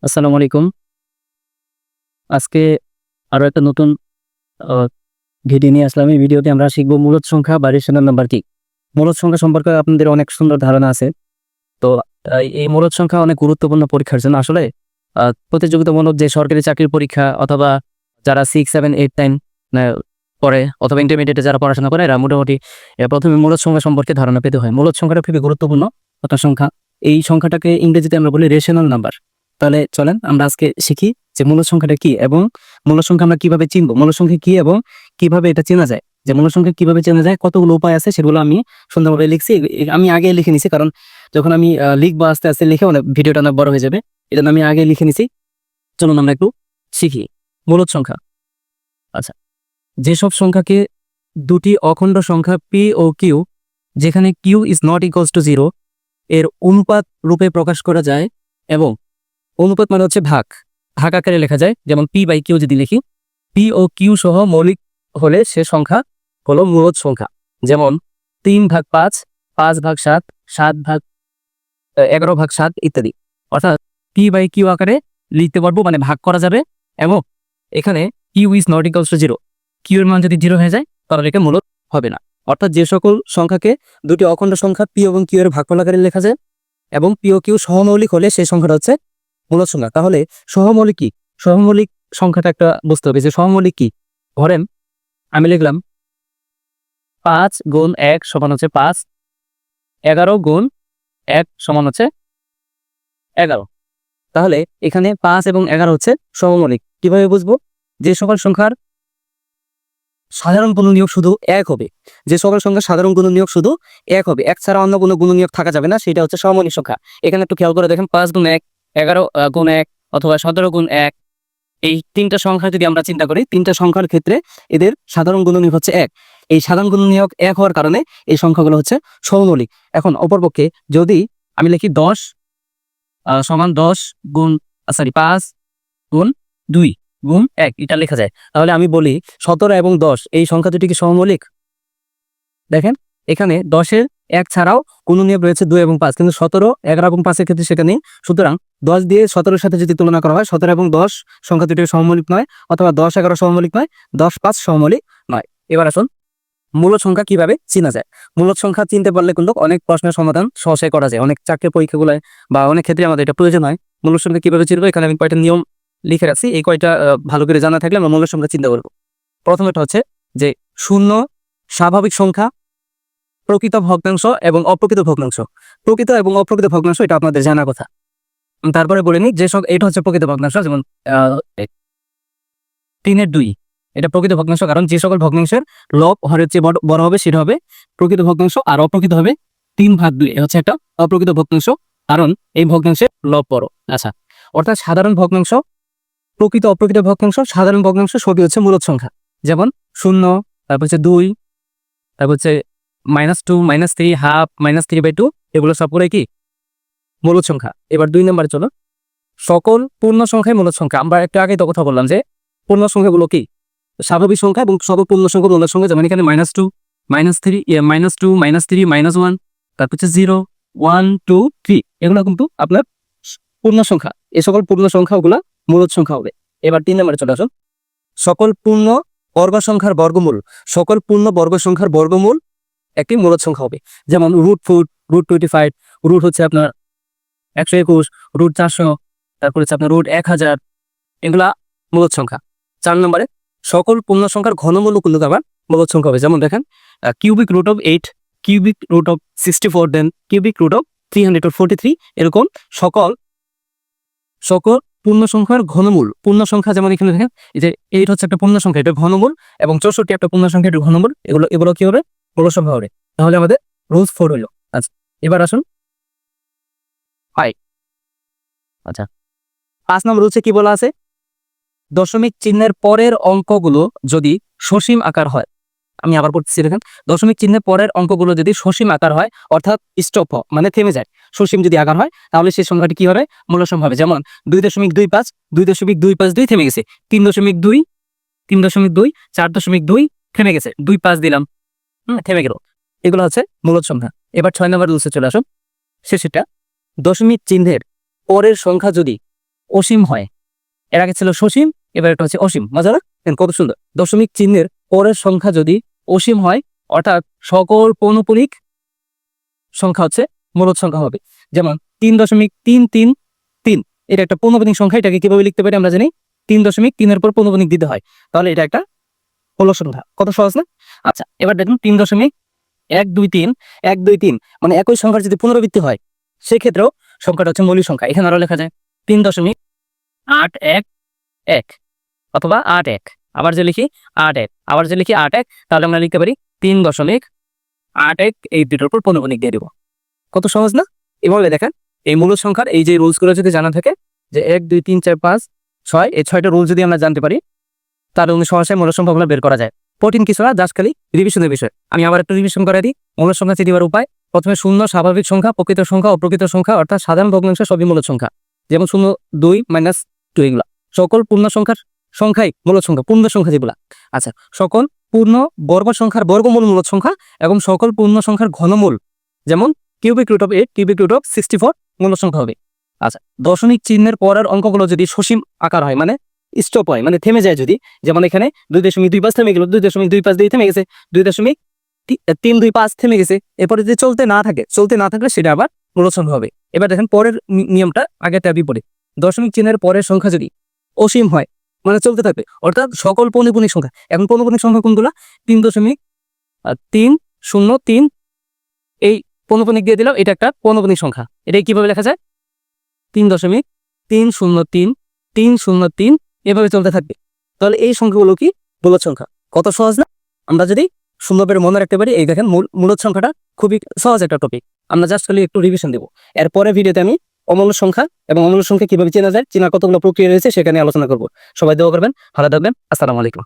আসসালামু আলাইকুম। আজকে আরো একটা নতুন আ ভিডিও নিয়ে আসলাম। এই ভিডিওতে আমরা শিখব মূলদ সংখ্যা বা রেশনাল নাম্বার কি? মূলদ সংখ্যা সম্পর্কে আপনাদের অনেক সুন্দর ধারণা আছে। তো এই মূলদ সংখ্যা অনেক গুরুত্বপূর্ণ পরীক্ষার জন্য। আসলে প্রতিযোগিতামূলক যে সরকারি চাকরির পরীক্ষা অথবা যারা 6, 7, 8, 9 নে পড়ে অথবা ইন্টারমিডিয়েটে যারা পড়াশোনা করে এরা মোটামুটি ১ম এ মূলদ সংখ্যা সম্পর্কে ধারণা পেতে হয়। মূলদ সংখ্যাটা খুবই গুরুত্বপূর্ণ একটা সংখ্যা। এই সংখ্যাটাকে ইংরেজিতে আমরা বলি রেশনাল নাম্বার। তাহলে চলেন আমরা আজকে শিখি যে মূলদ সংখ্যাটা কি এবং মূলদ সংখ্যা আমরা কিভাবে চিনব? মূলদ সংখ্যা কি এবং কিভাবে এটা চেনা যায়? যে মূলদ সংখ্যা কিভাবে চেনা যায়, কতগুলো উপায় আছে সেগুলো আমি সুন্দরভাবে লিখছি। আমি আগে লিখে নিছি কারণ যখন আমি লিখবো আস্তে, আস্তে লিখে ভিডিওটা অনেক বড় হয়ে যাবে। এজন্য আমি আগে লিখে নিছি। চলুন আমরা একটু শিখি। মূলদ সংখ্যা। আচ্ছা, যেসব সংখ্যাকে দুটি অখণ্ড সংখ্যা p ও q যেখানে q is not equals to 0 এর অনুপাত রূপে প্রকাশ করা যায় এবং অনুপাত মানে হচ্ছে ভাগ আকারে লেখা যায়। যেমন p/q যদি লিখি, p ও q সহ মৌলিক হলে সে সংখ্যা হলো মূলদ সংখ্যা। যেমন 3/5, 5/7, 11/7 ইত্যাদি। অর্থাৎ p/q আকারে লিখতে পারবো, মানে ভাগ করা যাবে। এবং এখানে q is not equals to 0, q এর মান যদি 0 হয়ে যায় তাহলে এটা মূলদ হবে না। অর্থাৎ যে সকল সংখ্যাকে দুটি অখণ্ড সংখ্যা p এবং q এর ভাগফল আকারে লেখা যায় এবং p ও q সহমৌলিক হলে সেই সংখ্যাটা হচ্ছে মূলদ সংখ্যা। তাহলে সহমৌলিক কি? সহমৌলিক সংখ্যাটা একটা বুঝতে হবে যে সহমৌলিক কি। ধরেন আমি লিখলাম 5 গুণ 1 সমান হচ্ছে 5, 11 গুণ 1 সমান হচ্ছে 11। তাহলে এখানে 5 এবং 11 হচ্ছে সহমৌলিক। কিভাবে বুঝবো? যে সকল সংখ্যার সাধারণ গুণনীয়ক শুধু 1 হবে, যে সকল সংখ্যার সাধারণ গুণনীয়ক শুধু 1 হবে, 1 ছাড়া অন্য কোনো গুণনীয়ক থাকা যাবে না, সেটা হচ্ছে সহমৌলিক সংখ্যা। এখানে একটু খেয়াল করে দেখেন, 5 গুণ 1, 11 গুণ 1 অথবা 17 গুণ 1, এই তিনটা সংখ্যা যদি আমরা চিন্তা করি, তিনটা সংখ্যার ক্ষেত্রে এদের সাধারণ গুণনীয়ক হচ্ছে 1। এই সাধারণ গুণনীয়ক 1 হওয়ার কারণে এই সংখ্যাগুলো হচ্ছে সহমৌলিক। এখন অপরপক্ষে যদি আমি লিখি 10 সমান 10 গুণ 5 গুণ 2 গুণ 1, এটা লেখা যায়। তাহলে আমি বলি 17 এবং 10 এই সংখ্যা দুটি কি সহমৌলিক? দেখেন এখানে 10-এর 1 ছাড়াও গুণনীয়ক রয়েছে 2 এবং 5, কিন্তু 17, 11 এবং 5 এর ক্ষেত্রে সেটা নেই। সুতরাং 10 দিয়ে 17 এর সাথে যদি তুলনা করা হয়, 17 এবং 10 সংখ্যা দুটি সহমৌলিক নয়, অথবা 10, 11 সহমৌলিক নয়, 10, 5 সহমৌলিক নয়। এবার আসুন মূলদ সংখ্যা কিভাবে চিনা যায়। মূলদ সংখ্যা চিনতে পারলে কিন্তু অনেক প্রশ্নের সমাধান সহজে করা যায়। অনেক চাকরির পরীক্ষাগুলোয় বা অনেক ক্ষেত্রে আমাদের এটা প্রয়োজন হয়। মূলদ সংখ্যা কিভাবে চিনবো, এখানে আমি কয়টা নিয়ম লিখে রাখছি। এই কয়টা ভালো করে জানা থাকলে আমরা মূলদ সংখ্যা চিন্তা করবো। প্রথমটা হচ্ছে যে শূন্য, স্বাভাবিক সংখ্যা, প্রকৃত ভগ্নাংশ এবং অপ্রকৃত ভগ্নাংশ। প্রকৃত এবং অপ্রকৃত ভগ্নাংশ এটা আপনাদের জানার কথা। তারপরে বলে নিই যে সব এটা হচ্ছে প্রকৃত ভগ্নাংশ। যেমন 3-এর 2, এটা প্রকৃত ভগ্নাংশ, কারণ যে সকল ভগ্নাংশের লব হরের চেয়ে বড় হবে সেটা হবে প্রকৃত ভগ্নাংশ, আর অপ্রকৃত হবে 3/2, এ হচ্ছে একটা অপ্রকৃত ভগ্নাংশ, কারণ এই ভগ্নাংশের লব বড়। আচ্ছা, অর্থাৎ সাধারণ ভগ্নাংশ, প্রকৃত অপ্রকৃত ভগ্নাংশ, সাধারণ ভগ্নাংশ সবই হচ্ছে মূলদ সংখ্যা। যেমন 0, তারপর হচ্ছে 2, তারপর হচ্ছে -2, -3, হাফ, -3/2, এগুলো সবগুলোই কি মূলদ সংখ্যা। এবার 2 নম্বরে চলো, সকল পূর্ণ সংখ্যাই মূলদ সংখ্যা। আমরা একটু আগে তো কথা বললাম যে পূর্ণ সংখ্যাগুলো কি স্বাভাবিক সংখ্যা এবং সকল পূর্ণ সংখ্যা মূলদ সংখ্যা। যেমন এখানে -2, -3, -2, -3, -1, তারপর হচ্ছে 0, 1, 2, 3, এগুলো কিন্তু আপনার পূর্ণ সংখ্যা। এই সকল পূর্ণ সংখ্যাগুলো মূলদ সংখ্যা হবে। এবার 3 নম্বরে চলে আসুন, সকল পূর্ণ বর্গ সংখ্যার বর্গমূল, সকল পূর্ণ বর্গ সংখ্যার বর্গমূল একটি মূলদ সংখ্যা হবে। যেমন √4, √25, রুট হচ্ছে আপনার 121, √400, তারপর হচ্ছে আপনার √1000, এগুলা মূলদ সংখ্যা। 4 নম্বরে সকল পূর্ণ সংখ্যার ঘনমূল কিন্তু আবার মূলদ সংখ্যা হবে। যেমন দেখেন cubic root of 8, cubic root of 64, then cubic root of 343, এরকম সকল পূর্ণ সংখ্যার ঘনমূল। পূর্ণ সংখ্যা যেমন এখানে দেখেন এই যে 8 হচ্ছে একটা পূর্ণ সংখ্যা, এটা ঘনমূল, এবং 64 একটা পূর্ণ সংখ্যা, এটা ঘনমূল। এগুলো কি হবে? মূলদ সংখ্যা হবে। তাহলে আমাদের √4 হলো। আচ্ছা, এবার আসুন 5। আচ্ছা, 5 নম্বর হচ্ছে কি বলা আছে, দশমিক চিহ্নের পরের অঙ্কগুলো যদি সসীম আকার হয়। আমি আবার পড়তেছি, দেখেন দশমিক চিহ্নের পরের অঙ্কগুলো যদি সসীম আকার হয়, অর্থাৎ স্টপ মানে থেমে যায়, সসীম যদি আকার হয়, তাহলে সেই সংখ্যাটি কি হবে? মূলদ সংখ্যা হবে। যেমন 2.25, 2.252 থেমে গেছে, 3.2, 3.2, 4.2 থেমে গেছে, 2.5 দিলাম, থেমে গেল। এগুলো হচ্ছে মূলদ সংখ্যা। এবার 6 নম্বর রুলসে চলে আসুন, শেষেরটা, দশমিক চিহ্নের পরের সংখ্যা যদি অসীম হয়। এর আগে ছিল সসীম, এবার এটা হচ্ছে অসীম। মজা না? দেখেন কত সুন্দর। দশমিক চিহ্নের পরের সংখ্যা যদি অসীম হয়, অর্থাৎ সকল পৌনঃপুনিক সংখ্যা হচ্ছে মূলদ সংখ্যা হবে। যেমন 3.333, এটা একটা পৌনঃপুনিক সংখ্যা। এটাকে কিভাবে লিখতে পারি আমরা জানি, 3.3 এর পর পৌনঃপুনিক দিতে হয়, তাহলে এটা একটা মূলদ সংখ্যা। কত সহজ না? আচ্ছা, এবার দেখুন 3.123 মানে একই সংখ্যার যদি পুনরাবৃত্তি হয়, সেক্ষেত্রেও সংখ্যাটা হচ্ছে মৌলিক সংখ্যা। এখানে আরো লেখা যায় 3.811 অথবা 81। আবার যে লিখি 81, তাহলে আমরা লিখতে পারি 3.81 এই দুটোর উপর পৌনঃপুনিক দিয়ে দিব। কত সহজ না? এভাবে দেখেন, এই মূলদ সংখ্যার এই যে রুলসগুলো যদি জানা থাকে, যে 1 2 3 4 5 6, এই 6টা রুল যদি আমরা জানতে পারি, তাহলে সহসায় মূলদ সংখ্যাগুলো বের করা যায়। কঠিন কিছু না, জাস্ট খালি রিভিশনের বিষয়। আমি আবার একটু রিভিশন করে দিই। মূলদ সংখ্যা চিনিবার উপায়: প্রথমে শূন্য, স্বাভাবিক সংখ্যা, প্রকৃত সংখ্যা, অপ্রকৃত সংখ্যা, অর্থাৎ সাধারণ ভগ্নাংশ সবই মূলদ সংখ্যা। যেমন 0 2 -2 এগুলা সকল পূর্ণ সংখ্যার সংখ্যাই মূলদ সংখ্যা, পূর্ণ সংখ্যা যেগুলা। আচ্ছা, সকল পূর্ণ বর্গ সংখ্যার বর্গমূল মূলদ সংখ্যা, এবং সকল পূর্ণ সংখ্যার ঘনমূল, যেমন cubic root of 8, cubic root of 64 মূলদ সংখ্যা হবে। আচ্ছা, দশমিক চিহ্নের পরের অঙ্কগুলো যদি সসীম আকার হয়, মানে স্টপ হয়, মানে থেমে যায় যদি, যেমন এখানে 2.25 থেমে গেল, 2.25 দিয়ে থেমে গেছে, 2.325 থেমে গেছে, এরপরে যদি চলতে না থাকলে সেটা আবার মূলদ সংখ্যা হবে। এবার দেখেন পরের নিয়মটা আগেরটা বিপরীত। দশমিক চিহ্নের পরের সংখ্যা যদি অসীম হয়, মানে চলতে থাকবে, অর্থাৎ সকল পৌনঃপুনিক সংখ্যা। এখন পৌনঃপুনিক সংখ্যা কোনগুলো? 3.303, এই পৌনঃপুনিক দিয়ে দিলাম, এটা একটা পৌনঃপুনিক সংখ্যা। এটাই কিভাবে লেখা যায়? 3.303 এভাবে চলতে থাকবে। তাহলে এই সংখ্যাগুলো কি? মূলদ সংখ্যা। কত সহজ না? আমরা যদি সুন্দরভাবে মনে রাখতে পারি, এই দেখেন মূলদ সংখ্যাটা খুবই সহজ একটা টপিক। আমরা জাস্ট খালি একটু রিভিশন দেবো। এরপরে ভিডিওতে আমি অমূলদ সংখ্যা এবং অমূলদ সংখ্যা কিভাবে চেনা যায়, চেনার কতগুলো প্রক্রিয়া রয়েছে সেখানে আলোচনা করব। সবাই দোয়া করবেন, ভালো থাকবেন। আসসালামু আলাইকুম।